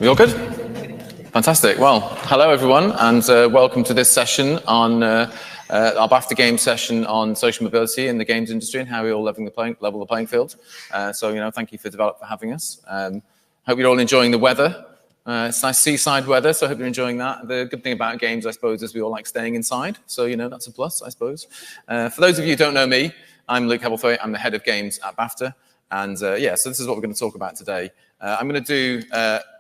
We all good? Fantastic. Well, hello everyone, and welcome to this session on our BAFTA game session on social mobility in the games industry and how we're all level the playing field. So, thank you for having us. Hope you're all enjoying the weather. It's nice seaside weather, so I hope you're enjoying that. The good thing about games, I suppose, is we all like staying inside. So, that's a plus, I suppose. For those of you who don't know me, I'm Luke Hebblethwaite. I'm the head of games at BAFTA. And so this is what we're going to talk about today. I'm going to do,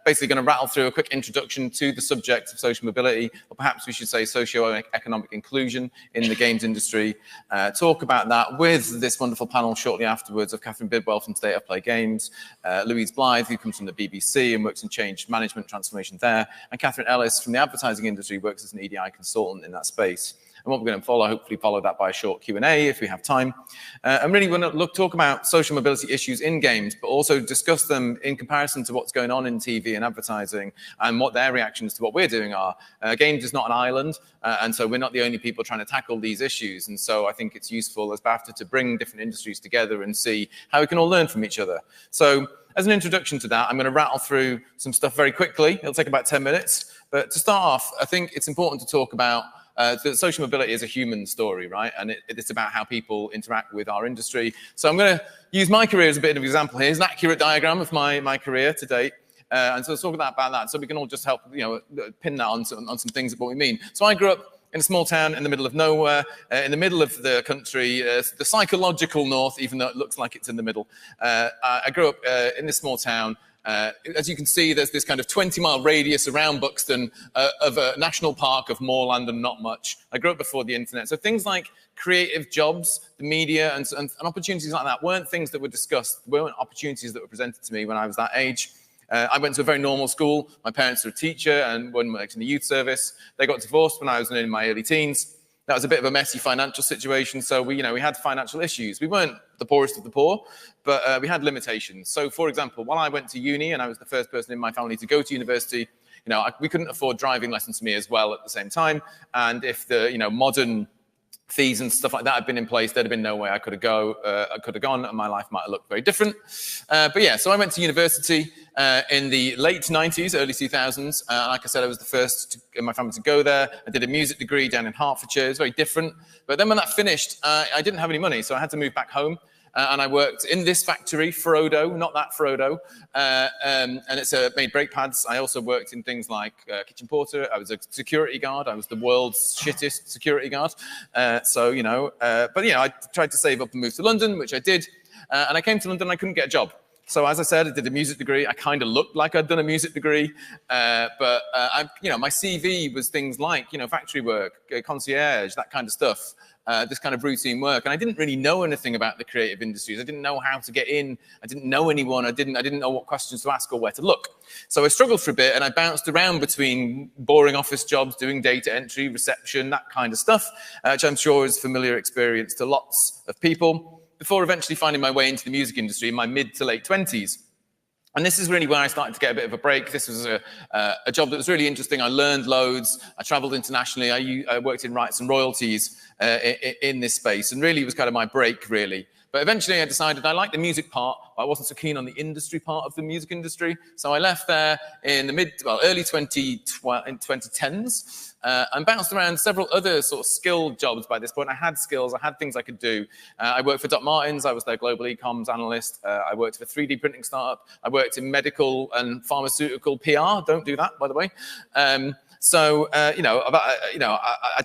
basically going to rattle through a quick introduction to the subject of social mobility, or perhaps we should say socio-economic inclusion in the games industry. Talk about that with this wonderful panel shortly afterwards of Catherine Bidwell from State of Play Games, Louise Blythe, who comes from the BBC and works in change management transformation there, and Catherine Ellis from the advertising industry, works as an EDI consultant in that space. And what we're going to hopefully follow that by a short Q&A if we have time. And really want to talk about social mobility issues in games, but also discuss them in comparison to what's going on in TV and advertising and what their reactions to what we're doing are. Games is not an island, and so we're not the only people trying to tackle these issues. And so I think it's useful as BAFTA to bring different industries together and see how we can all learn from each other. So as an introduction to that, I'm going to rattle through some stuff very quickly. It'll take about 10 minutes. But to start off, I think it's important to talk about that social mobility is a human story, right? And it's about how people interact with our industry. So I'm going to use my career as a bit of an example here. It's an accurate diagram of my career to date. And so let's talk about that so we can all just help, pin that on some things of what we mean. So I grew up in a small town in the middle of nowhere, in the middle of the country, the psychological north, even though it looks like it's in the middle. I grew up in this small town. As you can see, there's this kind of 20-mile radius around Buxton of a national park of moorland and not much. I grew up before the internet. So things like creative jobs, the media, and opportunities like that weren't things that were discussed, weren't opportunities that were presented to me when I was that age. I went to a very normal school. My parents were a teacher and one worked in the youth service. They got divorced when I was in my early teens. That was a bit of a messy financial situation. So we had financial issues. We weren't the poorest of the poor, but we had limitations. So, for example, while I went to uni and I was the first person in my family to go to university, we couldn't afford driving lessons for me as well at the same time. And if the modern fees and stuff like that had been in place, there'd have been no way I could have gone, and my life might have looked very different. So I went to university in the late 90s, early 2000s. Like I said, I was the first in my family to go there. I did a music degree down in Hertfordshire. It was very different. But then when that finished, I didn't have any money, so I had to move back home. And I worked in this factory, Frodo, not that Frodo, and it's made brake pads. I also worked in things like kitchen porter. I was a security guard. I was the world's shittest security guard. I tried to save up and move to London, which I did. And I came to London and I couldn't get a job. So as I said, I did a music degree. I kind of looked like I'd done a music degree, but my CV was things like factory work, concierge, that kind of stuff, this kind of routine work. And I didn't really know anything about the creative industries. I didn't know how to get in. I didn't know anyone. I didn't know what questions to ask or where to look. So I struggled for a bit, and I bounced around between boring office jobs, doing data entry, reception, that kind of stuff, which I'm sure is a familiar experience to lots of people, before eventually finding my way into the music industry in my mid to late 20s. And this is really where I started to get a bit of a break. This was a job that was really interesting. I learned loads. I traveled internationally. I worked in rights and royalties in this space, and really it was kind of my break, really. But eventually I decided I liked the music part, but I wasn't so keen on the industry part of the music industry. So I left there in the early 2010s. And bounced around several other sort of skilled jobs by this point. I had skills, I had things I could do. I worked for Doc Martens, I was their global e-coms analyst. I worked for a 3D printing startup. I worked in medical and pharmaceutical PR. Don't do that, by the way. I'd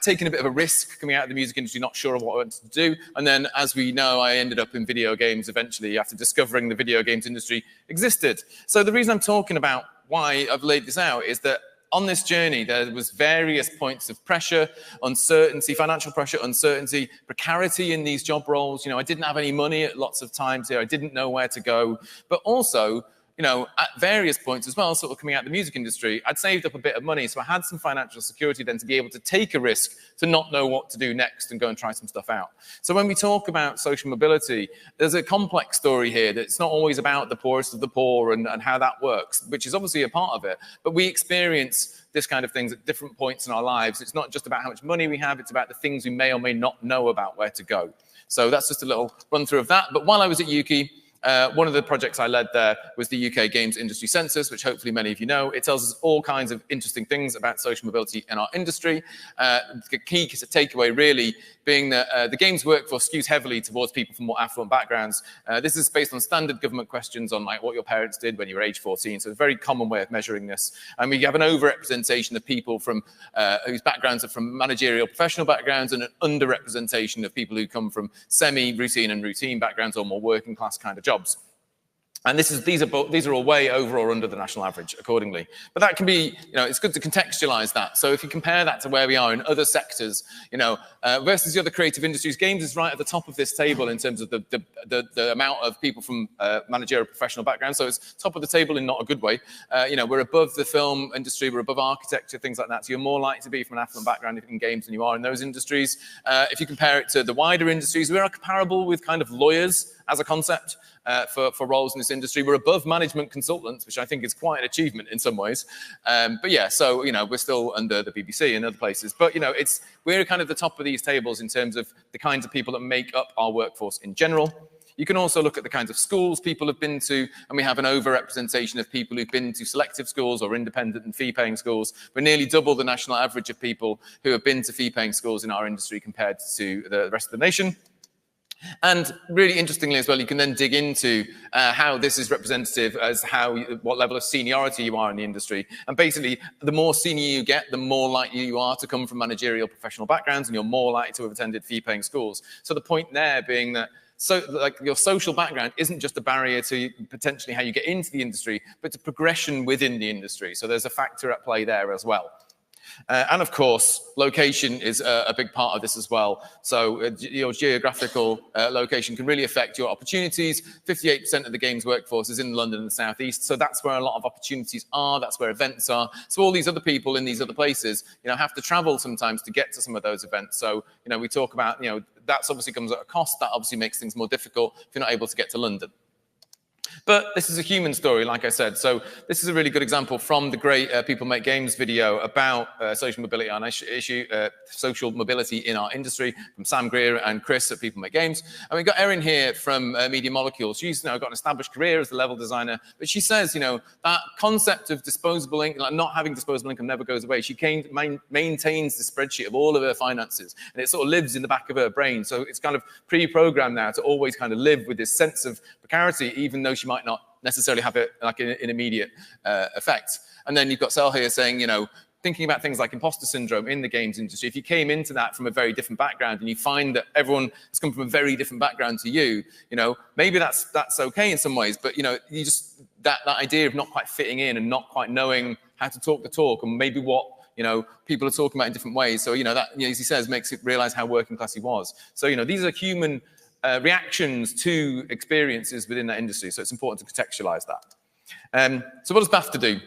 taken a bit of a risk coming out of the music industry, not sure of what I wanted to do. And then, as we know, I ended up in video games eventually after discovering the video games industry existed. So the reason I'm talking about why I've laid this out is that on this journey, there was various points of pressure, uncertainty, financial pressure, uncertainty, precarity in these job roles. I didn't have any money at lots of times here. I didn't know where to go. But also, at various points as well, sort of coming out of the music industry, I'd saved up a bit of money. So I had some financial security then to be able to take a risk to not know what to do next and go and try some stuff out. So when we talk about social mobility, there's a complex story here that it's not always about the poorest of the poor and how that works, which is obviously a part of it. But we experience this kind of things at different points in our lives. It's not just about how much money we have. It's about the things we may or may not know about where to go. So that's just a little run through of that. But while I was at UK, One of the projects I led there was the UK Games Industry Census, which hopefully many of you know. It tells us all kinds of interesting things about social mobility in our industry. The key takeaway really being that the games workforce skews heavily towards people from more affluent backgrounds. This is based on standard government questions on like what your parents did when you were age 14. So it's a very common way of measuring this. And we have an overrepresentation of people from whose backgrounds are from managerial professional backgrounds and an underrepresentation of people who come from semi-routine and routine backgrounds or more working class kind of jobs. And these are all way over or under the national average accordingly. But that can be, it's good to contextualize that. So if you compare that to where we are in other sectors, versus the other creative industries, games is right at the top of this table in terms of the amount of people from managerial professional backgrounds. So it's top of the table in not a good way. We're above the film industry, we're above architecture, things like that. So you're more likely to be from an affluent background in games than you are in those industries. If you compare it to the wider industries, we are comparable with kind of lawyers as a concept for roles in this industry. We're above management consultants, which I think is quite an achievement in some ways. But yeah, so, we're still under the BBC and other places. But, we're kind of the top of these tables in terms of the kinds of people that make up our workforce in general. You can also look at the kinds of schools people have been to, and we have an overrepresentation of people who've been to selective schools or independent and fee-paying schools. We're nearly double the national average of people who have been to fee-paying schools in our industry compared to the rest of the nation. And really interestingly as well, you can then dig into how this is representative as what level of seniority you are in the industry. And basically, the more senior you get, the more likely you are to come from managerial professional backgrounds, and you're more likely to have attended fee-paying schools. So the point there being that your social background isn't just a barrier to potentially how you get into the industry, but to progression within the industry. So there's a factor at play there as well. And of course, location is a big part of this as well. So your geographical location can really affect your opportunities. 58% of the games workforce is in London and the South East. So that's where a lot of opportunities are. That's where events are. So all these other people in these other places, have to travel sometimes to get to some of those events. So, we talk about, that's obviously comes at a cost. That obviously makes things more difficult if you're not able to get to London. But this is a human story, like I said. So this is a really good example from the great People Make Games video about social mobility on social mobility in our industry from Sam Greer and Chris at People Make Games. And we've got Erin here from Media Molecules. She's now got an established career as a level designer, but she says, that concept of disposable income, like not having disposable income never goes away. She maintains the spreadsheet of all of her finances, and it sort of lives in the back of her brain. So it's kind of pre-programmed now to always kind of live with this sense of precarity, even though she might not necessarily have it like an immediate effect. And then you've got Sel here saying, thinking about things like imposter syndrome in the games industry. If you came into that from a very different background and you find that everyone has come from a very different background to you, maybe that's okay in some ways, but you just that idea of not quite fitting in and not quite knowing how to talk the talk, and maybe what people are talking about in different ways. So that, as he says, makes it realize how working class he was. So these are human reactions to experiences within that industry. So it's important to contextualize that. So what does BAFTA do?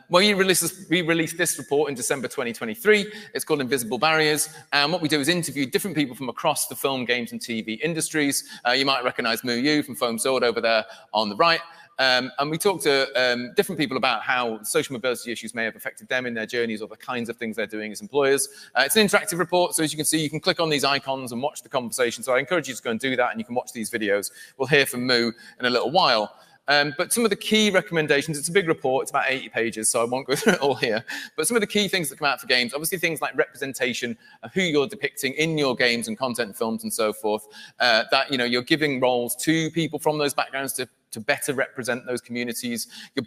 Well, we released this report in December 2023. It's called Invisible Barriers. And what we do is interview different people from across the film, games, and TV industries. You might recognize Mu Yu from Foam Sword over there on the right. And we talk to different people about how social mobility issues may have affected them in their journeys or the kinds of things they're doing as employers. It's an interactive report, so as you can see, you can click on these icons and watch the conversation. So I encourage you to go and do that, and you can watch these videos. We'll hear from Mu in a little while. But some of the key recommendations, it's a big report, it's about 80 pages, so I won't go through it all here. But some of the key things that come out for games, obviously things like representation of who you're depicting in your games and content and films and so forth, that you're giving roles to people from those backgrounds to better represent those communities. You're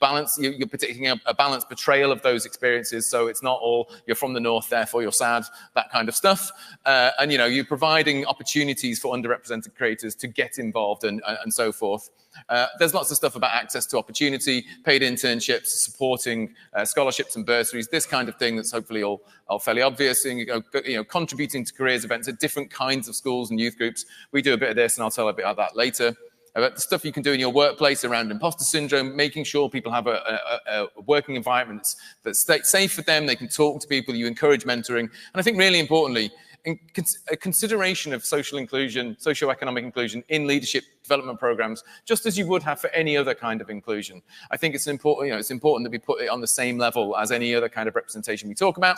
predicting a balanced portrayal of those experiences, so it's not all you're from the north, therefore you're sad, that kind of stuff. And you're providing opportunities for underrepresented creators to get involved and so forth. There's lots of stuff about access to opportunity, paid internships, supporting scholarships and bursaries, this kind of thing that's hopefully all fairly obvious. And, contributing to careers events at different kinds of schools and youth groups. We do a bit of this, and I'll tell a bit about that later. About the stuff you can do in your workplace around imposter syndrome, making sure people have a working environment that's safe for them, they can talk to people, you encourage mentoring. And I think really importantly, a consideration of social inclusion, socio-economic inclusion in leadership development programs, just as you would have for any other kind of inclusion. I think it's important, it's important that we put it on the same level as any other kind of representation we talk about.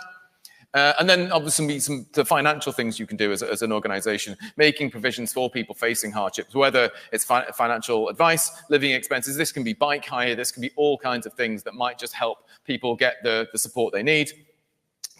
And then obviously the financial things you can do as an organization, making provisions for people facing hardships, whether it's financial advice, living expenses. This can be bike hire, this can be all kinds of things that might just help people get the support they need.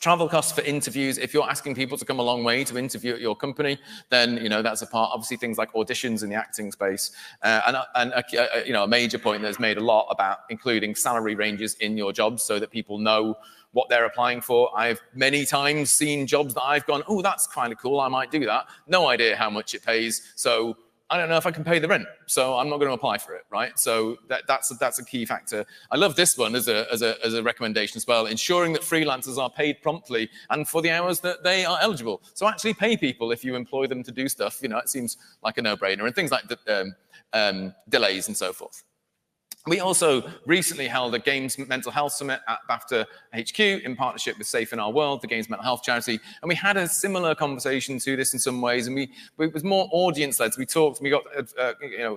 Travel costs for interviews. If you're asking people to come a long way to interview at your company, then that's a part. Obviously, things like auditions in the acting space, and a major point that's made a lot about including salary ranges in your jobs so that people know what they're applying for. I've many times seen jobs that I've gone, oh, that's kind of cool, I might do that. No idea how much it pays, so I don't know if I can pay the rent, so I'm not going to apply for it, right? So that's a key factor. I love this one as a recommendation as well, ensuring that freelancers are paid promptly and for the hours that they are eligible. So actually pay people if you employ them to do stuff. It seems like a no-brainer, and things like delays and so forth. We also recently held a Games Mental Health Summit at BAFTA HQ in partnership with Safe in Our World, the Games Mental Health charity, and we had a similar conversation to this in some ways, and it was more audience-led. So we got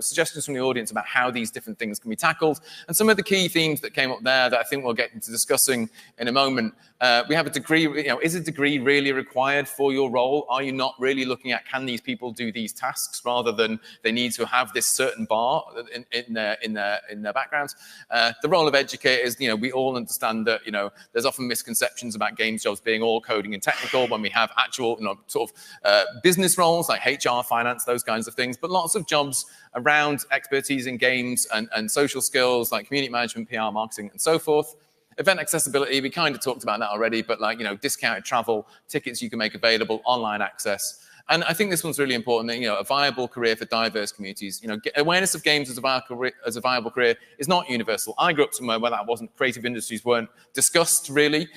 suggestions from the audience about how these different things can be tackled, and some of the key themes that came up there that I think we'll get into discussing in a moment. We have a degree. Is a degree really required for your role? Are you not really looking at can these people do these tasks rather than they need to have this certain bar in their backgrounds? The role of educators. We all understand that there's often misconceptions about games jobs being all coding and technical when we have actual business roles like HR, finance, those kinds of things. But lots of jobs around expertise in games and social skills like community management, PR, marketing, and so forth. Event accessibility, we kind of talked about that already, but discounted travel, tickets you can make available, online access. And I think this one's really important, that, a viable career for diverse communities. Awareness of games as a viable career is not universal. I grew up somewhere where that wasn't, creative industries weren't discussed really.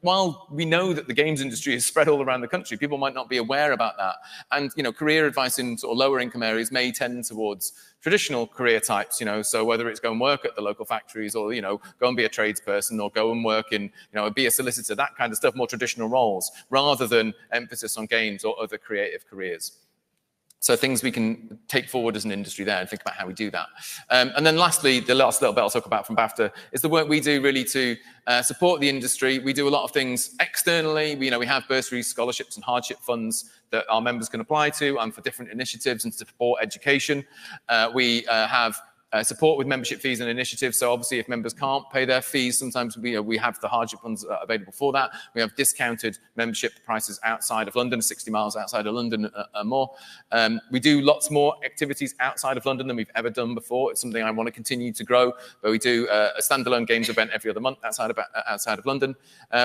While we know that the games industry is spread all around the country, people might not be aware about that. And, career advice in sort of lower income areas may tend towards traditional career types, so whether it's go and work at the local factories or, go and be a tradesperson or go and work in, be a solicitor, that kind of stuff, more traditional roles, rather than emphasis on games or other creative careers. So things we can take forward as an industry there and think about how we do that. And then lastly, the last little bit I'll talk about from BAFTA is the work we do really to support the industry. We do a lot of things externally. We have bursaries, scholarships and hardship funds that our members can apply to and for different initiatives and to support education. We have support with membership fees and initiatives. So obviously if members can't pay their fees, sometimes we have the hardship funds available for that. We have discounted membership prices outside of London, 60 miles outside of London and more. We do lots more activities outside of London than we've ever done before. It's something I want to continue to grow, but we do a standalone games event every other month outside of London.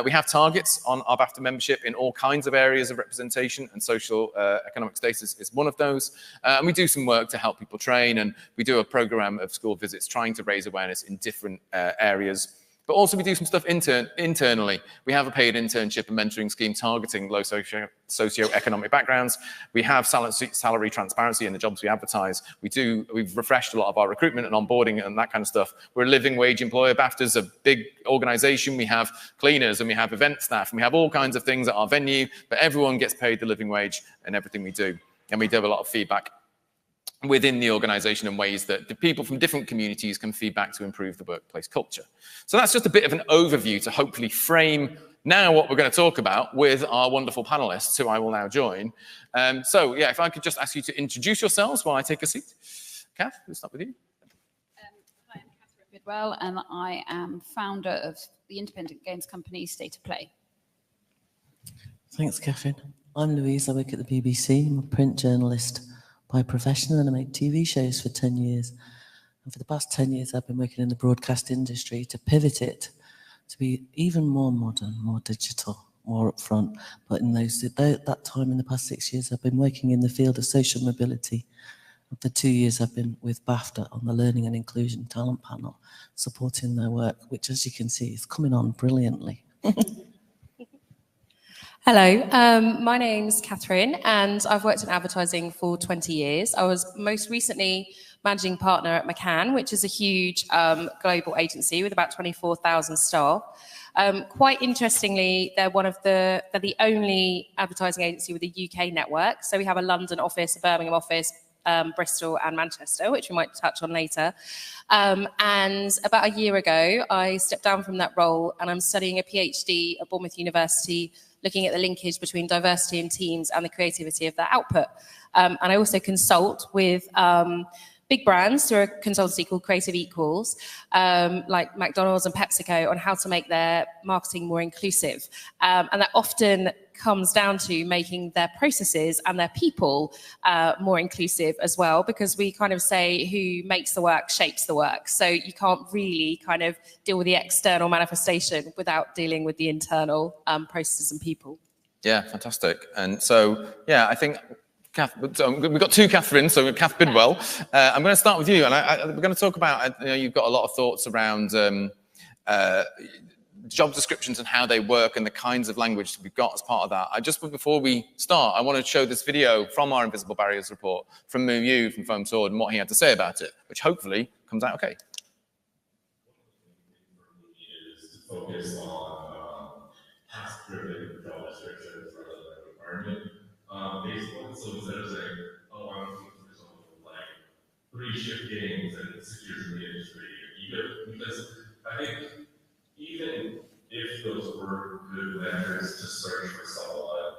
We have targets on our BAFTA membership in all kinds of areas of representation, and social economic status is one of those. And we do some work to help people train, and we do a program of school visits trying to raise awareness in different areas. But also we do some stuff internally. We have a paid internship and mentoring scheme targeting low socio-economic backgrounds. We have salary transparency in the jobs we advertise. We've refreshed a lot of our recruitment and onboarding and that kind of stuff. We're a living wage employer. BAFTA's a big organization. We have cleaners and we have event staff and we have all kinds of things at our venue, but everyone gets paid the living wage in everything we do. And we do a lot of feedback within the organization in ways that the people from different communities can feedback to improve the workplace culture. So that's just a bit of an overview to hopefully frame now what we're going to talk about with our wonderful panelists, who I will now join. So yeah, if I could just ask you to introduce yourselves while I take a seat. Kath, we'll start with you. Hi, I'm Catherine Bidwell, and I am founder of the independent games company State of Play. Thanks, Catherine. I'm Louise. I work at the BBC. I'm a print journalist by profession, and I make TV shows for 10 years. And for the past 10 years, I've been working in the broadcast industry to pivot it to be even more modern, more digital, more upfront. But in that time, in the past 6 years, I've been working in the field of social mobility. And for 2 years, I've been with BAFTA on the Learning and Inclusion Talent Panel, supporting their work, which, as you can see, is coming on brilliantly. Hello, my name's Catherine, and I've worked in advertising for 20 years. I was most recently managing partner at McCann, which is a huge global agency with about 24,000 staff. Quite interestingly, they're the only advertising agency with a UK network. So we have a London office, a Birmingham office, Bristol and Manchester, which we might touch on later. And about a year ago, I stepped down from that role and I'm studying a PhD at Bournemouth University, looking at the linkage between diversity in teams and the creativity of their output. And I also consult with big brands through a consultancy called Creative Equals, like McDonald's and PepsiCo, on how to make their marketing more inclusive. And that often comes down to making their processes and their people more inclusive as well, because we kind of say who makes the work shapes the work. So you can't really kind of deal with the external manifestation without dealing with the internal processes and people. Yeah, fantastic. And so, yeah, I think we've got two Catherine, so Kath Bidwell. I'm going to start with you, and we're going to talk about, you've got a lot of thoughts around job descriptions and how they work and the kinds of language we've got as part of that. Just before we start, I want to show this video from our Invisible Barriers report from Moo Yu from Foam Sword and what he had to say about it, which hopefully comes out okay. Is to focus on task-driven job descriptions rather than requirement. Basically, so instead of saying, oh, I'm looking for someone with like 3 shift games and 6 years in the industry, because I think even if those were good measures to search for someone,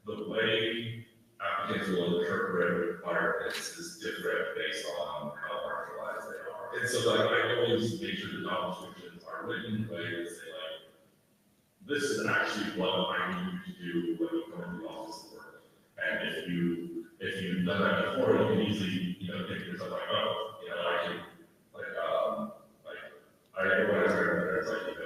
the way applicants will interpret requirements is different based on how marginalized they are. And so like I always make sure the job descriptions are written in a way that say like, this is actually what I need you to do when you come into the office to work. And if you've done that before, you can easily, think to yourself like, oh, I can I realize that it's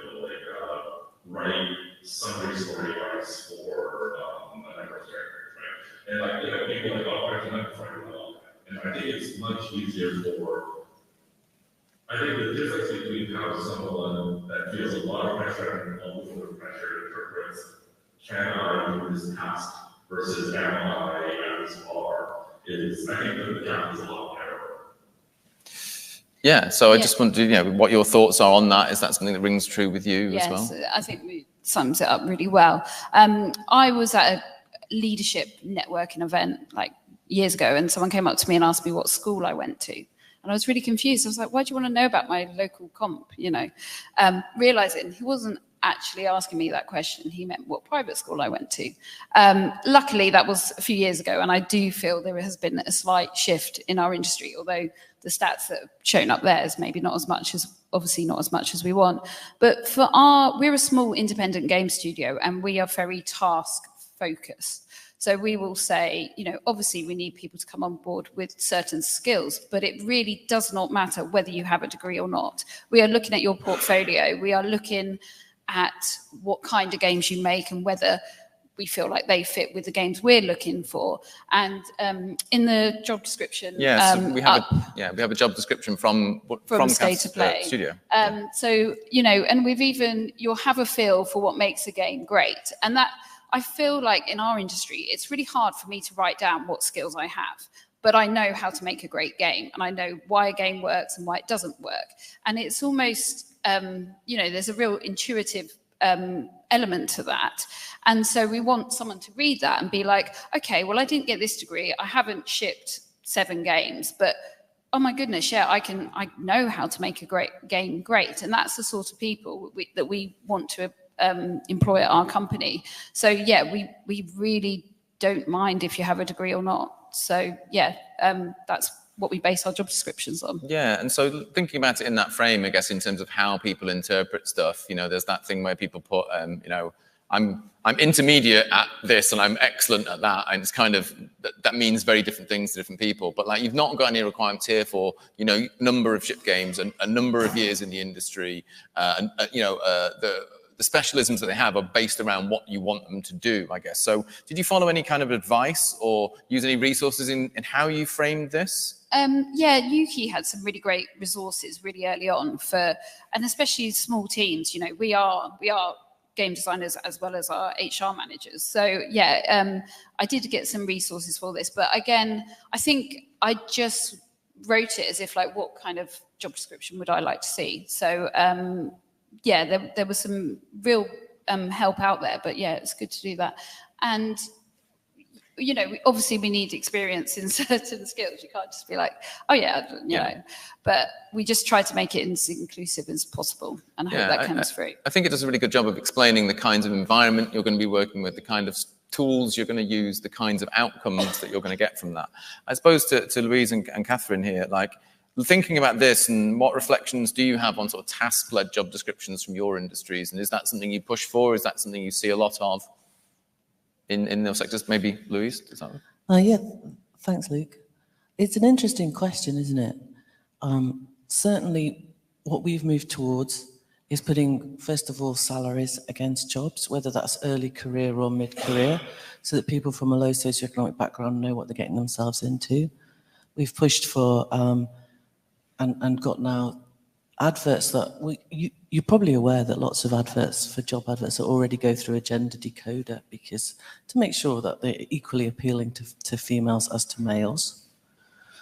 write summary story arcs for a number of characters, right? And people are like, oh, I can find all that. And I think it's much easier I think the difference between how someone that feels a lot of pressure and all the pressure interprets, can I do this task versus am I at this bar, is, I think the gap is a lot narrower. Yeah, so I just wondered, what your thoughts are on that. Is that something that rings true with you as well? Yes, I think it sums it up really well. I was at a leadership networking event like years ago, and someone came up to me and asked me what school I went to. And I was really confused. I was like, why do you want to know about my local comp? Realizing he wasn't actually asking me that question. He meant what private school I went to. Luckily, that was a few years ago, and I do feel there has been a slight shift in our industry, although the stats that have shown up there is maybe not as much as we want. But we're a small independent game studio, and we are very task focused. So we will say, obviously we need people to come on board with certain skills, but it really does not matter whether you have a degree or not. We are looking at your portfolio. We are looking at what kind of games you make and whether we feel like they fit with the games we're looking for. And in the job description, we have a job description from State to Play studio. So and you'll have a feel for what makes a game great, and that. I feel like in our industry, it's really hard for me to write down what skills I have, but I know how to make a great game, and I know why a game works and why it doesn't work. And it's almost, there's a real intuitive element to that. And so we want someone to read that and be like, okay, well, I didn't get this degree. I haven't shipped 7 games, but oh my goodness, yeah, I know how to make a great game great. And that's the sort of people that we want to employ at our company. So yeah, we really don't mind if you have a degree or not. So yeah, that's what we base our job descriptions on. Yeah, and so thinking about it in that frame, I guess, in terms of how people interpret stuff, there's that thing where people put, I'm intermediate at this and I'm excellent at that, and it's kind of that means very different things to different people. But like, you've not got any requirements here for number of ship games and a number of years in the industry, the specialisms that they have are based around what you want them to do, I guess. So did you follow any kind of advice or use any resources in how you framed this? Yuki had some really great resources really early on and especially small teams. We are game designers as well as our HR managers. So yeah, I did get some resources for this, but again, I think I just wrote it as if like, what kind of job description would I like to see? So there was some real help out there, but yeah, it's good to do that. And you know, obviously we need experience in certain skills. You can't just be like, oh yeah, you know. But we just try to make it as inclusive as possible, and I hope that comes through. I think it does a really good job of explaining the kinds of environment you're going to be working with, the kind of tools you're going to use, the kinds of outcomes that you're going to get from that. I suppose to Louise and Catherine here, like, thinking about this, and what reflections do you have on sort of task-led job descriptions from your industries, and is that something you push for? Is that something you see a lot of in those sectors? Maybe Louise, does that? Yeah, thanks, Luke. It's an interesting question, isn't it? Certainly, what we've moved towards is putting, first of all, salaries against jobs, whether that's early career or mid-career, so that people from a low socioeconomic background know what they're getting themselves into. We've pushed for and got now adverts that you're probably aware that lots of adverts for job adverts already go through a gender decoder, because to make sure that they're equally appealing to females as to males.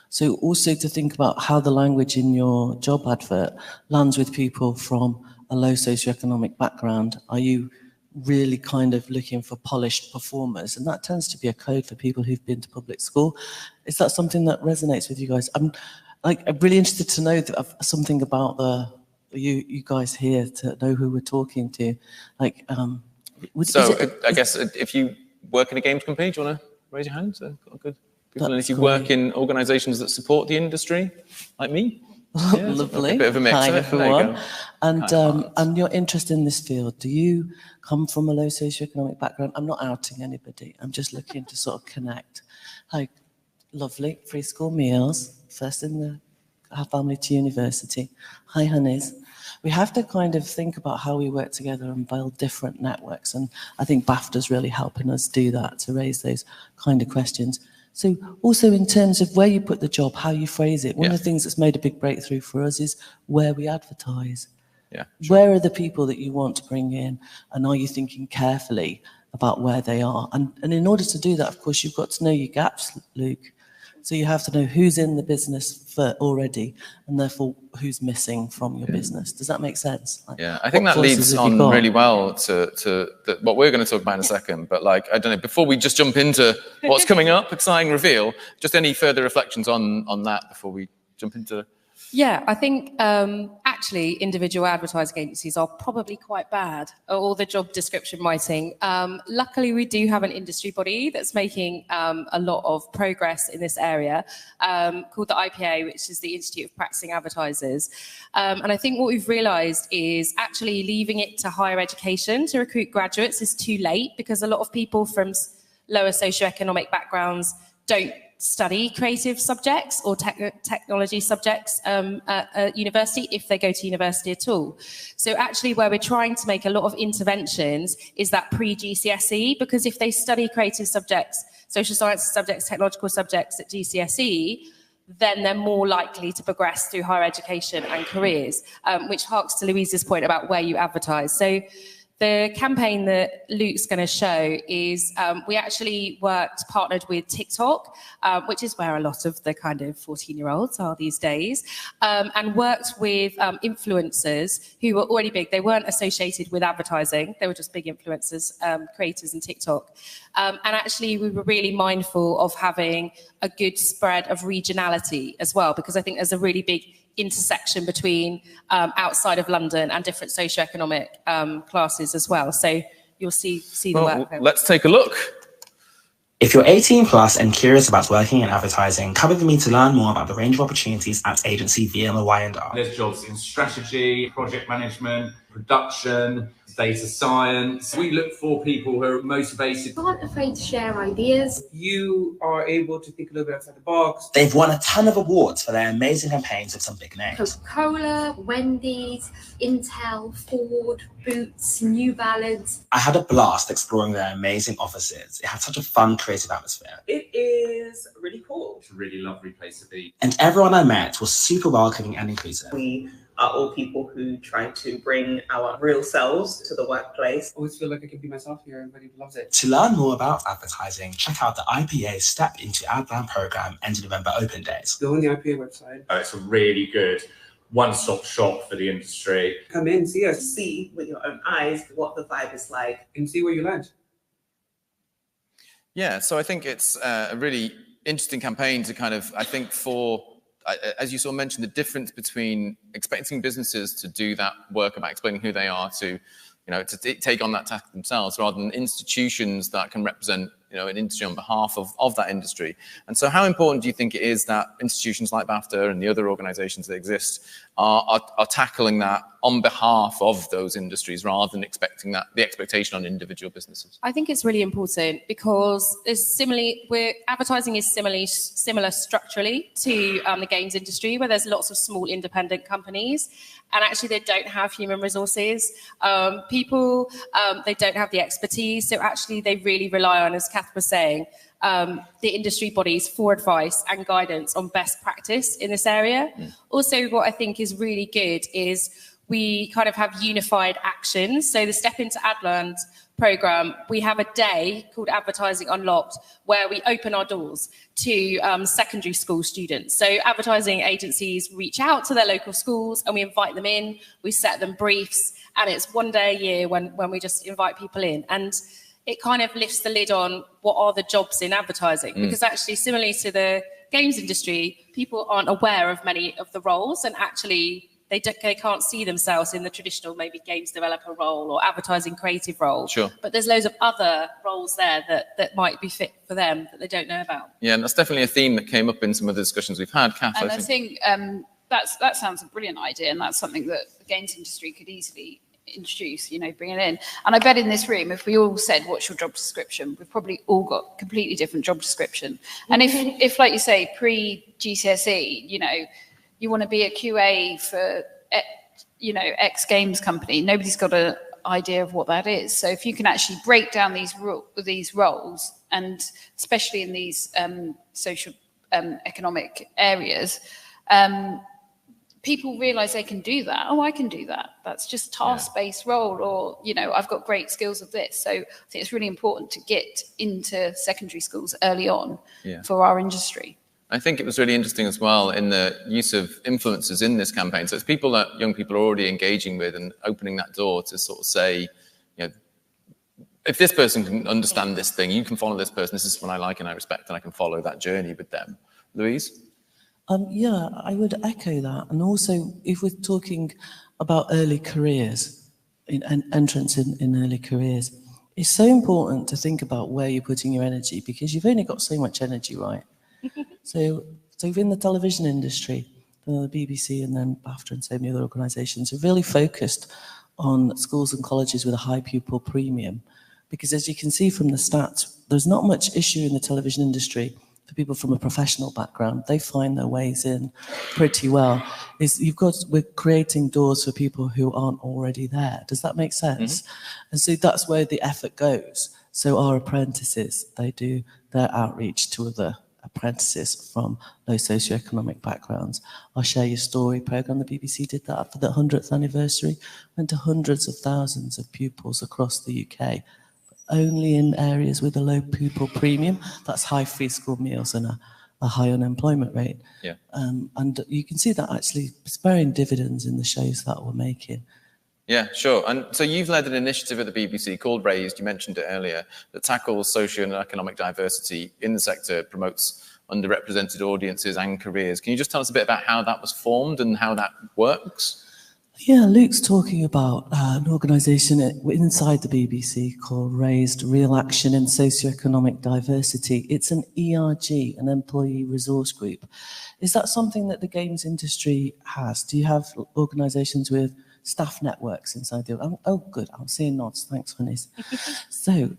So also to think about how the language in your job advert lands with people from a low socioeconomic background. Are you really kind of looking for polished performers? And that tends to be a code for people who've been to public school. Is that something that resonates with you guys? I'm really interested to know something about you guys here, to know who we're talking to. Like, I guess if you work in a games company, do you want to raise your hand? So, good people. And if you work in organisations that support the industry, like me, yeah, lovely. A bit of a mix. Hi, everyone. You and your interest in this field. Do you come from a low socioeconomic background? I'm not outing anybody. I'm just looking to sort of connect. Like, lovely free school meals, first in our family to university. Hi, honeys. We have to kind of think about how we work together and build different networks. And I think BAFTA's really helping us do that, to raise those kind of questions. So also in terms of where you put the job, how you phrase it, one of the things that's made a big breakthrough for us is where we advertise. Yeah, sure. Where are the people that you want to bring in? And are you thinking carefully about where they are? And in order to do that, of course, you've got to know your gaps, Luke. So you have to know who's in the business already, and therefore who's missing from your business. Does that make sense? Like, I think that leads on really well to what we're going to talk about in a second. But like, I don't know, before we just jump into what's coming up, exciting reveal, just any further reflections on that before we jump into... Yeah, I think actually individual advertising agencies are probably quite bad at all the job description writing. Luckily, we do have an industry body that's making a lot of progress in this area, called the IPA, which is the Institute of Practicing Advertisers. And I think what we've realised is actually leaving it to higher education to recruit graduates is too late, because a lot of people from lower socioeconomic backgrounds don't study creative subjects or technology subjects at university, if they go to university at all. So actually where we're trying to make a lot of interventions is that pre-GCSE, because if they study creative subjects, social sciences subjects, technological subjects at GCSE, then they're more likely to progress through higher education and careers, which harks to Louise's point about where you advertise. So the campaign that Luke's going to show is we actually partnered with TikTok, which is where a lot of the kind of 14-year-olds are these days, and worked with influencers who were already big. They weren't associated with advertising. They were just big influencers, creators in TikTok. And actually, we were really mindful of having a good spread of regionality as well, because I think there's a really big intersection between outside of London and different socioeconomic classes as well. So you'll see the work there. Let's take a look. If you're 18 plus and curious about working in advertising, come with me to learn more about the range of opportunities at agency VMY&R. There's jobs in strategy, project management, production, data science. We look for people who are motivated. Aren't afraid to share ideas. You are able to think a little bit outside the box. They've won a ton of awards for their amazing campaigns with some big names. Coca-Cola, Wendy's, Intel, Ford, Boots, New Balance. I had a blast exploring their amazing offices. It had such a fun, creative atmosphere. It is really cool. It's a really lovely place to be. And everyone I met was super welcoming and inclusive. We are all people who try to bring our real selves to the workplace. I always feel like I can be myself here. Everybody loves it. To learn more about advertising, check out the IPA Step into AdBlend program end of November open days. Go on the IPA website. It's a really good one-stop shop for the industry. Come in, see us. See with your own eyes what the vibe is like. And see where you land. Yeah, so I think it's a really interesting campaign to kind of, I think as you sort of mentioned, the difference between expecting businesses to do that work about explaining who they are to take on that task themselves, rather than institutions that can represent, an industry on behalf of that industry. And so how important do you think it is that institutions like BAFTA and the other organizations that exist are tackling that on behalf of those industries, rather than expecting the expectation on individual businesses? I think it's really important because advertising is similar structurally to the games industry, where there's lots of small independent companies, and actually they don't have human resources. People, they don't have the expertise, so actually they really rely on, as Kath was saying, the industry bodies for advice and guidance on best practice in this area. Also, what I think is really good is we kind of have unified actions. So the Step Into Adland program, we have a day called Advertising Unlocked, where we open our doors to secondary school students. So advertising agencies reach out to their local schools and we invite them in, we set them briefs, and it's one day a year when we just invite people in. And it kind of lifts the lid on what are the jobs in advertising, because actually, similarly to the games industry, people aren't aware of many of the roles, and actually they can't see themselves in the traditional maybe games developer role or advertising creative role. Sure. But there's loads of other roles there that might be fit for them that they don't know about. Yeah, and that's definitely a theme that came up in some of the discussions we've had, Kath. And I think that sounds a brilliant idea, and that's something that the games industry could easily introduce, bring it in. And I bet in this room, if we all said, what's your job description, we've probably all got completely different job description. And if like you say, pre-GCSE, you want to be a QA for, X games company, nobody's got an idea of what that is. So if you can actually break down these roles, and especially in these socio-economic areas, people realize they can do that. Oh, I can do that. That's just task-based role, or, I've got great skills of this. So I think it's really important to get into secondary schools early on for our industry. I think it was really interesting as well in the use of influencers in this campaign. So it's people that young people are already engaging with, and opening that door to sort of say, if this person can understand this thing, you can follow this person. This is what I like and I respect, and I can follow that journey with them. Louise? Yeah, I would echo that. And also, if we're talking about early careers, entrance in early careers, it's so important to think about where you're putting your energy, because you've only got so much energy, right? So within the television industry, the BBC and then BAFTA and so many other organisations are really focused on schools and colleges with a high pupil premium, because as you can see from the stats, there's not much issue in the television industry for people from a professional background. They find their ways in pretty well. We're creating doors for people who aren't already there. Does that make sense? And so that's where the effort goes. So our apprentices, they do their outreach to other apprentices from low socio-economic backgrounds. Our Share Your Story programme, the BBC did that for the 100th anniversary, went to hundreds of thousands of pupils across the UK, only in areas with a low pupil premium. That's high free school meals and a high unemployment rate. Yeah. And you can see that actually it's bearing dividends in the shows that we're making. Yeah, sure. And so you've led an initiative at the BBC called Raised, you mentioned it earlier, that tackles socio and economic diversity in the sector, promotes underrepresented audiences and careers. Can you just tell us a bit about how that was formed and how that works? Yeah, Luke's talking about an organisation inside the BBC called Raised, Real Action in Socio-Economic Diversity. It's an ERG, an employee resource group. Is that something that the games industry has? Do you have organisations with staff networks inside the... Oh, good, I'm seeing nods. Thanks, honeys. So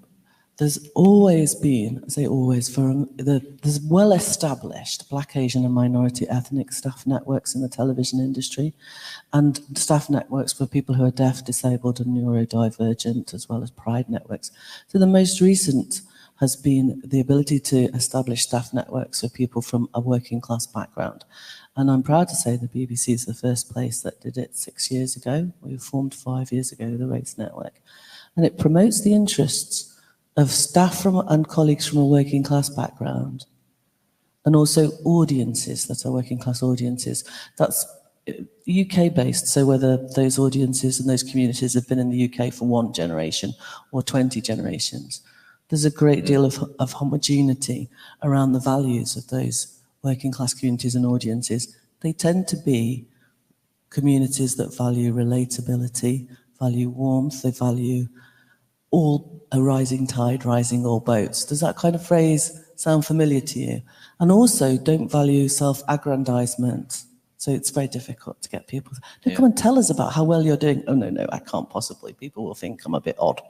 there's always been, I say always, there's well-established Black, Asian and minority ethnic staff networks in the television industry, and staff networks for people who are deaf, disabled and neurodivergent, as well as pride networks. So the most recent has been the ability to establish staff networks for people from a working class background. And I'm proud to say the BBC is the first place that did it 6 years ago. We were formed 5 years ago, the Race Network. And it promotes the interests of staff and colleagues from a working class background, and also audiences that are working class audiences. That's UK based, so whether those audiences and those communities have been in the UK for 1 generation or 20 generations. there's a great deal of homogeneity around the values of those working class communities and audiences. They tend to be communities that value relatability, value warmth, they value a rising tide, rising all boats. Does that kind of phrase sound familiar to you? And also don't value self-aggrandizement. So it's very difficult to get people to come and tell us about how well you're doing. Oh, no, I can't possibly. People will think I'm a bit odd.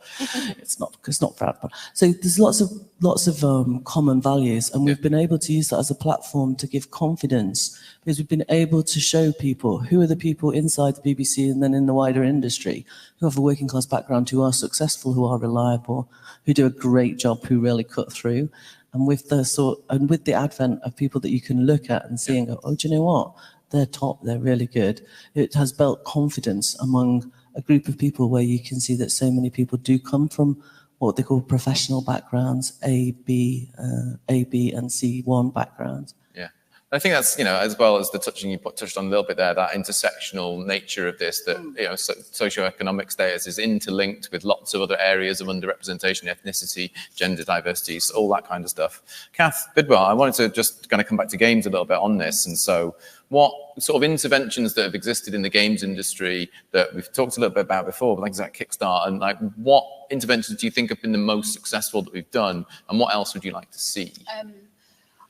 It's not proud. So there's lots of common values, and we've been able to use that as a platform to give confidence, because we've been able to show people who are the people inside the BBC and then in the wider industry who have a working class background, who are successful, who are reliable, who do a great job, who really cut through. And with the advent of people that you can look at and see and go, oh, do you know what? They're top, they're really good. It has built confidence among a group of people where you can see that so many people do come from what they call professional backgrounds, A, B, and C1 backgrounds. Yeah. I think that's, as well as the you touched on a little bit there, that intersectional nature of this, that, socio-economic status is interlinked with lots of other areas of underrepresentation, ethnicity, gender diversity, all that kind of stuff. Kath Bidwell, I wanted to just kind of come back to games a little bit on this. And so what sort of interventions that have existed in the games industry that we've talked a little bit about before, like that Kickstart, and like what interventions do you think have been the most successful that we've done, and what else would you like to see?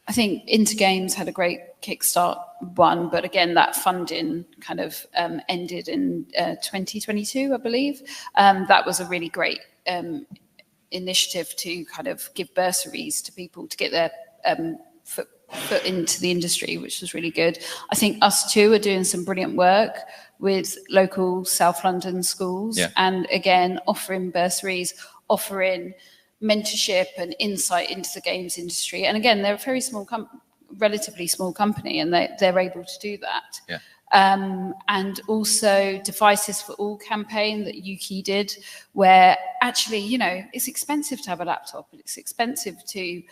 I think Intergames had a great Kickstart one, but again, that funding kind of ended in 2022, I believe. That was a really great initiative to kind of give bursaries to people to get their foot into the industry, which was really good. I think us too are doing some brilliant work with local South London schools, and again, offering bursaries, offering mentorship and insight into the games industry. And again, they're a very small, relatively small company, and they're able to do that. Yeah. And also Devices for All campaign that Yuki did, where actually, it's expensive to have a laptop, and it's expensive to,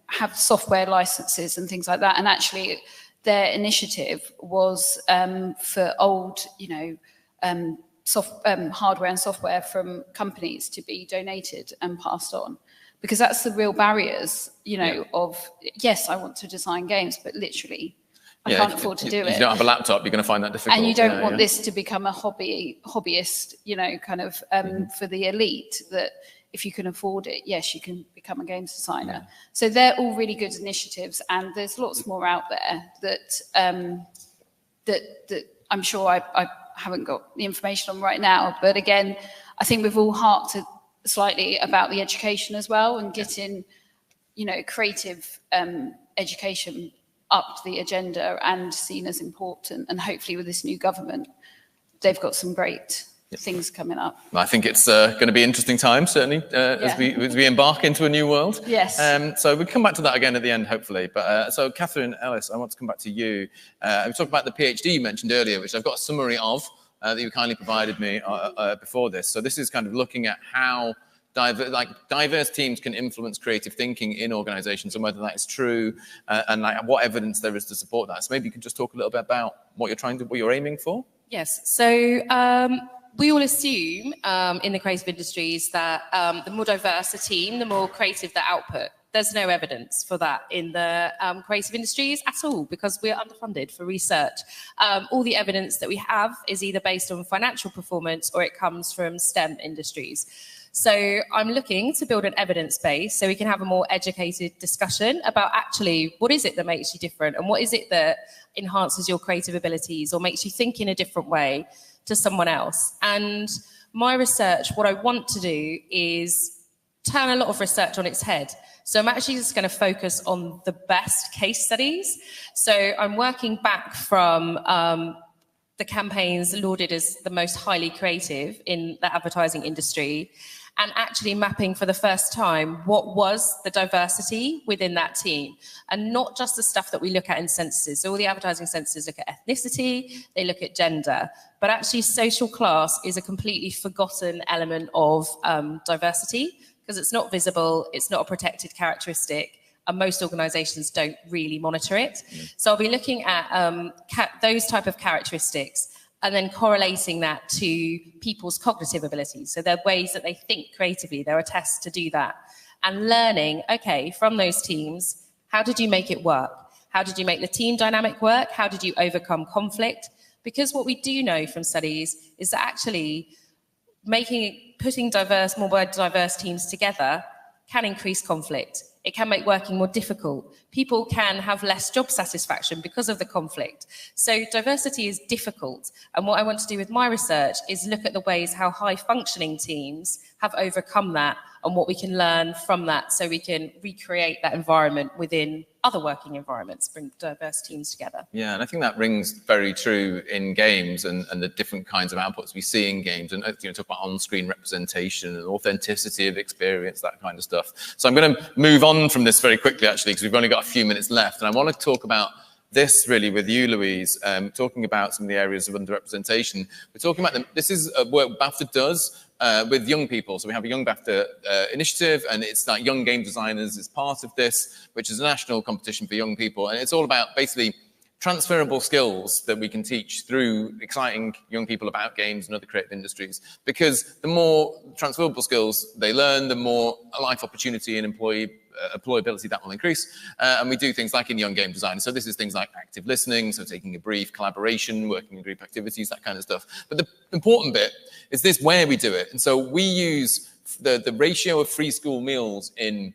have software licenses and things like that. And actually, their initiative was for old, hardware and software from companies to be donated and passed on, because that's the real barriers, of, yes, I want to design games, but literally I can't afford to do it. If you don't have a laptop, you're going to find that difficult. And you don't want this to become a hobbyist, for the elite, that if you can afford it, yes, you can become a games designer. Yeah. So they're all really good initiatives, and there's lots more out there that that I'm sure I haven't got the information on right now. But again, I think we've all harked slightly about the education as well, and getting, creative education up the agenda and seen as important. And hopefully with this new government, they've got some great things coming up. I think it's going to be interesting times, certainly, as we embark into a new world. Yes. So we'll come back to that again at the end, hopefully. But so, Catherine Ellis, I want to come back to you. We talked about the PhD you mentioned earlier, which I've got a summary of that you kindly provided me before this. So this is kind of looking at how diverse teams can influence creative thinking in organizations, and whether that is true, and what evidence there is to support that. So maybe you could just talk a little bit about what you're aiming for. Yes. So we all assume in the creative industries that the more diverse a team, the more creative the output. There's no evidence for that in the creative industries at all, because we're underfunded for research. All the evidence that we have is either based on financial performance or it comes from STEM industries. So I'm looking to build an evidence base so we can have a more educated discussion about actually what is it that makes you different, and what is it that enhances your creative abilities or makes you think in a different way to someone else. And my research, what I want to do is turn a lot of research on its head. So I'm actually just going to focus on the best case studies. So I'm working back from the campaigns lauded as the most highly creative in the advertising industry, and actually mapping for the first time what was the diversity within that team, and not just the stuff that we look at in censuses. So all the advertising censuses look at ethnicity, they look at gender, but actually social class is a completely forgotten element of diversity, because it's not visible, it's not a protected characteristic, and most organisations don't really monitor it. So I'll be looking at those type of characteristics, and then correlating that to people's cognitive abilities. So there are ways that they think creatively. There are tests to do that. And learning, okay, from those teams, how did you make it work? How did you make the team dynamic work? How did you overcome conflict? Because what we do know from studies is that actually putting more diverse teams together can increase conflict. It can make working more difficult. People can have less job satisfaction because of the conflict. So diversity is difficult. And what I want to do with my research is look at the ways how high-functioning teams have overcome that and what we can learn from that so we can recreate that environment within other working environments, bring diverse teams together. Yeah, and I think that rings very true in games and the different kinds of outputs we see in games, and talk about on-screen representation and authenticity of experience, that kind of stuff. So I'm going to move on from this very quickly, actually, because we've only got a few minutes left, and I want to talk about this really with you, Louise, talking about some of the areas of underrepresentation. We're talking about this is work BAFTA does with young people. So we have a Young BAFTA initiative, and it's like young game designers is part of this, which is a national competition for young people. And it's all about basically transferable skills that we can teach through exciting young people about games and other creative industries. Because the more transferable skills they learn, the more life opportunity and employability that will increase. And we do things like in young game design. So this is things like active listening, so taking a brief, collaboration, working in group activities, that kind of stuff. But the important bit is this where we do it. And so we use the ratio of free school meals in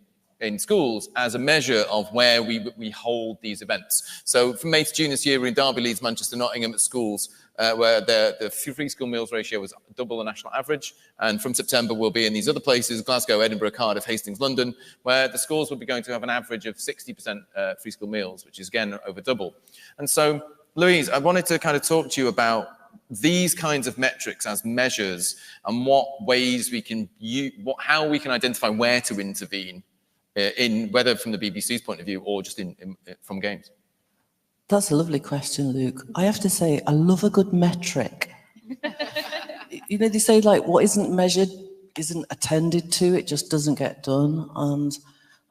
schools as a measure of where we hold these events. So from May to June this year, we're in Derby, Leeds, Manchester, Nottingham at schools where the free school meals ratio was double the national average. And from September, we'll be in these other places, Glasgow, Edinburgh, Cardiff, Hastings, London, where the schools will be going to have an average of 60% free school meals, which is, again, over double. And so, Louise, I wanted to kind of talk to you about these kinds of metrics as measures and what ways we can how we can identify where to intervene in whether from the BBC's point of view or just from games. That's a lovely question, Luke. I have to say, I love a good metric. They say like what isn't measured isn't attended to, it just doesn't get done.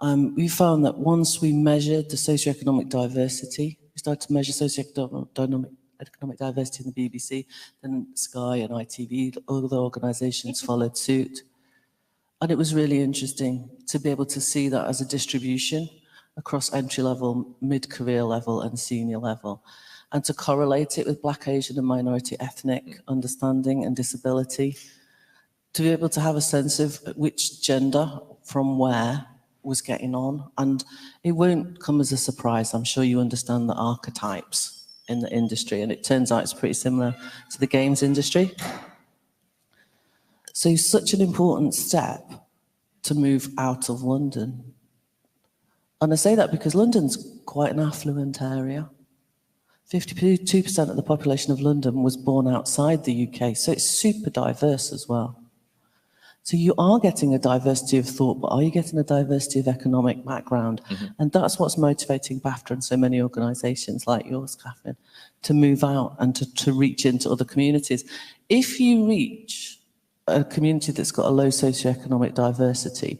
And we found that once we measured the socio-economic diversity, we started to measure socio-economic diversity in the BBC, then Sky and ITV, other organisations followed suit. And it was really interesting to be able to see that as a distribution across entry level, mid-career level and senior level, and to correlate it with Black, Asian and minority ethnic understanding and disability, to be able to have a sense of which gender from where was getting on. And it won't come as a surprise. I'm sure you understand the archetypes in the industry, and it turns out it's pretty similar to the games industry. So such an important step to move out of London. And I say that because London's quite an affluent area. 52% of the population of London was born outside the UK, so it's super diverse as well. So you are getting a diversity of thought, but are you getting a diversity of economic background? Mm-hmm. And that's what's motivating BAFTA and so many organisations like yours, Catherine, to move out and to reach into other communities. If you reach a community that's got a low socioeconomic diversity,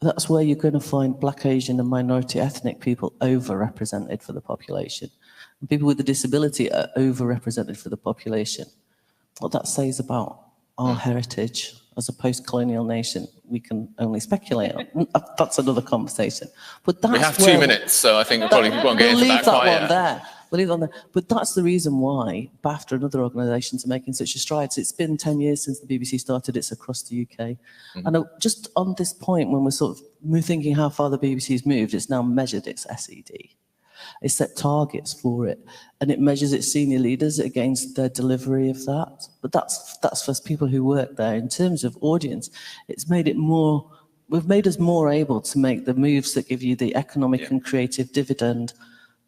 that's where you're going to find Black, Asian and minority ethnic people overrepresented for the population. And people with a disability are overrepresented for the population. What that says about our heritage as a post-colonial nation, we can only speculate on. That's another conversation. But that's we have 2 minutes, so I think we probably won't get into that quite yet. We'll leave that one there. But that's the reason why BAFTA and other organisations are making such a stride. It's been 10 years since the BBC started. It's across the UK. Mm-hmm. And just on this point, when we're thinking how far the BBC's moved, it's now measured its SED. It set targets for it, and it measures its senior leaders against their delivery of that. But that's for people who work there. In terms of audience, it's made it more. We've made us more able to make the moves that give you the economic and creative dividend.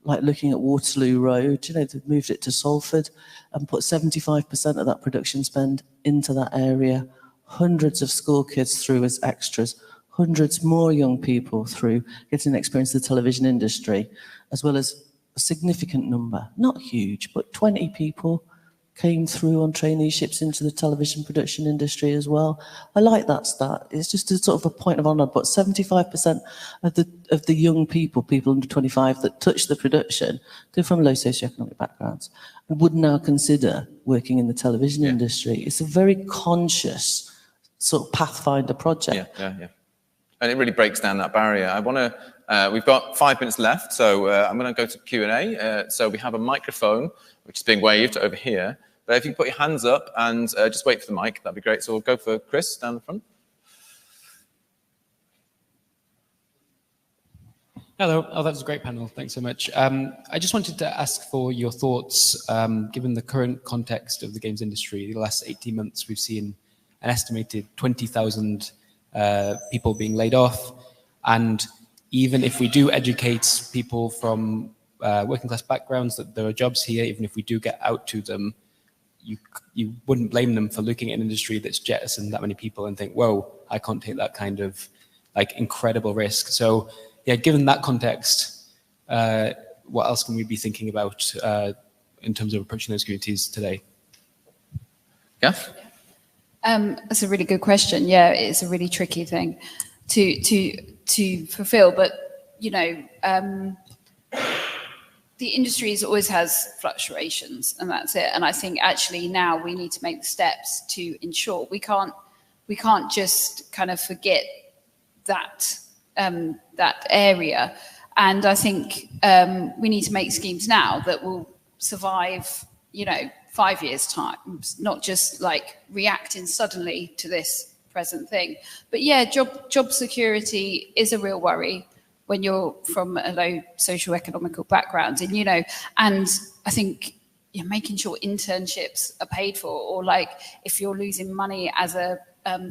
Like looking at Waterloo Road, they've moved it to Salford and put 75% of that production spend into that area. Hundreds of school kids through as extras, hundreds more young people through getting experience of the television industry, as well as a significant number, not huge, but 20 people came through on traineeships into the television production industry as well. I like that stat. It's just a sort of a point of honour, but 75% of the young people under 25 that touch the production, they're from low socio-economic backgrounds and would now consider working in the television industry. It's a very conscious sort of pathfinder project. Yeah. And it really breaks down that barrier. I want to, we've got 5 minutes left, so I'm going to go to Q&A. So we have a microphone, which is being waved over here. But if you can put your hands up and just wait for the mic, that'd be great. So we'll go for Chris down the front. Hello. Oh, that was a great panel. Thanks so much. I just wanted to ask for your thoughts, given the current context of the games industry. The last 18 months, we've seen an estimated 20,000 people being laid off. And even if we do educate people from working class backgrounds that there are jobs here, even if we do get out to them, you wouldn't blame them for looking at an industry that's jettisoned that many people and think, whoa, I can't take that kind of like incredible risk. So yeah, given that context, what else can we be thinking about in terms of approaching those communities today? Yeah. That's a really good question. Yeah, it's a really tricky thing to fulfill, but you know, the industry always has fluctuations, and that's it. And I think actually now we need to make the steps to ensure we can't just kind of forget that that area. And I think we need to make schemes now that will survive, you know, 5 years' time, not just like reacting suddenly to this present thing. But yeah, job security is a real worry when you're from a low socio-economical background. And, you know, and I think making sure internships are paid for, or like if you're losing money as a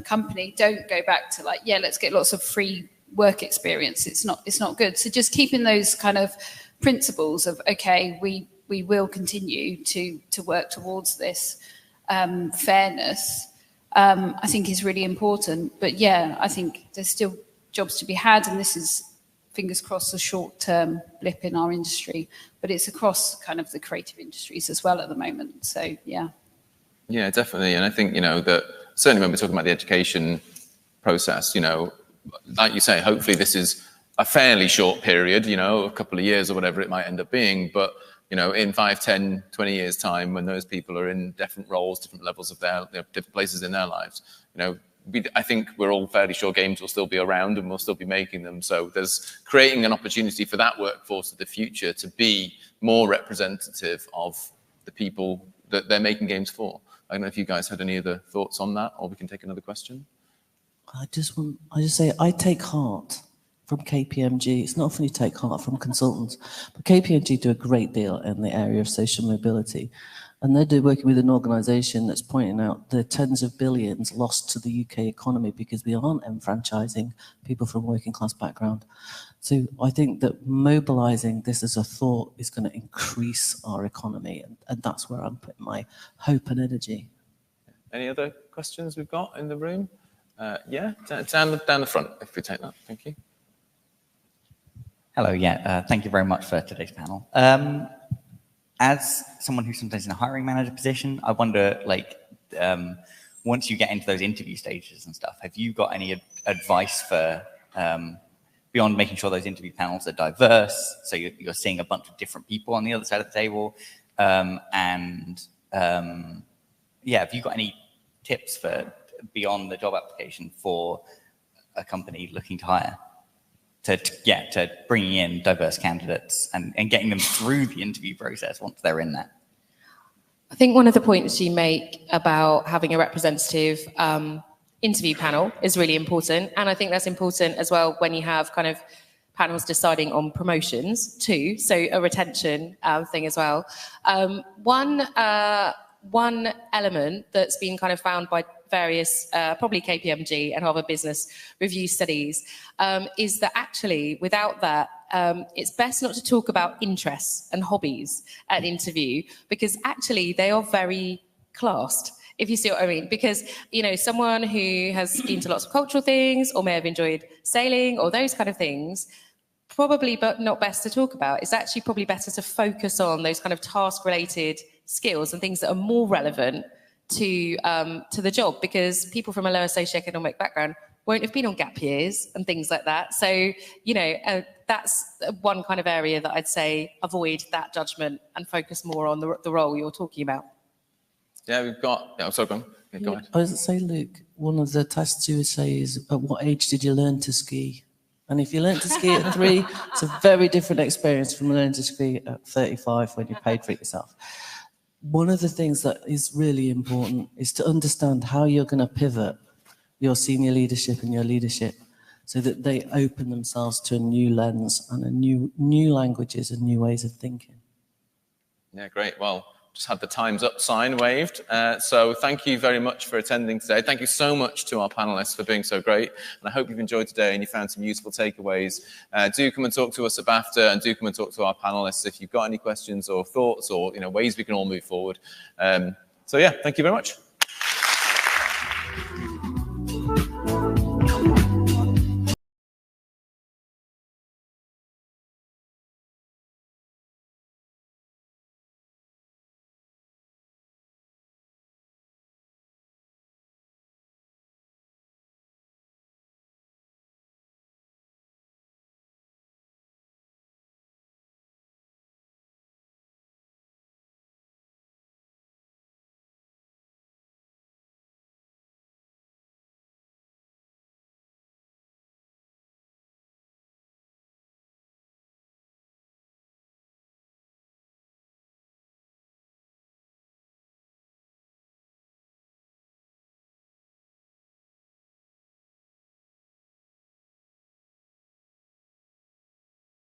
company, don't go back to like, let's get lots of free work experience. It's not good. So just keeping those kind of principles of, okay, we will continue to work towards this fairness, I think is really important. But yeah, I think there's still jobs to be had, and this is, fingers crossed, a short-term blip in our industry, but it's across kind of the creative industries as well at the moment. So yeah. Yeah, definitely. And I think, you know, that certainly when we're talking about the education process, you know, like you say, hopefully this is a fairly short period, you know, a couple of years or whatever it might end up being. But, you know, in 5, 10, 20 years' time, when those people are in different roles, different levels of their, different places in their lives, you know, I think we're all fairly sure games will still be around and we'll still be making them. So there's creating an opportunity for that workforce of the future to be more representative of the people that they're making games for. I don't know if you guys had any other thoughts on that, or we can take another question. I just say I take heart from KPMG. It's not often you take heart from consultants, but KPMG do a great deal in the area of social mobility. And they're working with an organisation that's pointing out the tens of billions lost to the UK economy because we aren't enfranchising people from working class background. So I think that mobilising this as a thought is going to increase our economy, and that's where I'm putting my hope and energy. Any other questions we've got in the room? Yeah, down the front, if we take that. Thank you. Hello, thank you very much for today's panel. As someone who's sometimes in a hiring manager position, I wonder, like, once you get into those interview stages and stuff, have you got any advice for, beyond making sure those interview panels are diverse, so you're seeing a bunch of different people on the other side of the table, have you got any tips for beyond the job application for a company looking to hire? To bringing in diverse candidates and getting them through the interview process once they're in there. I think one of the points you make about having a representative interview panel is really important. And I think that's important as well when you have kind of panels deciding on promotions too. So a retention thing as well. One element that's been kind of found by various, probably KPMG and Harvard Business Review studies, is that actually without that, it's best not to talk about interests and hobbies at an interview, because actually they are very classed, if you see what I mean. Because, you know, someone who has been to lots of cultural things or may have enjoyed sailing or those kind of things, probably but not best to talk about. It's actually probably better to focus on those kind of task-related skills and things that are more relevant to the job, because people from a lower socioeconomic background won't have been on gap years and things like that. So, that's one kind of area that I'd say avoid that judgment and focus more on the role you're talking about. Yeah, we've got, sorry, go on. Yeah, go ahead. I was say, Luke, one of the tests you would say is, at what age did you learn to ski? And if you learned to ski at 3, it's a very different experience from learning to ski at 35 when you paid for it yourself. One of the things that is really important is to understand how you're going to pivot your senior leadership and your leadership so that they open themselves to a new lens and new languages and new ways of thinking. Yeah, great. Well, just had the time's up sign waved. So thank you very much for attending today. Thank you so much to our panelists for being so great. And I hope you've enjoyed today and you found some useful takeaways. Do come and talk to us at BAFTA, and do come and talk to our panelists if you've got any questions or thoughts or ways we can all move forward. So yeah, thank you very much.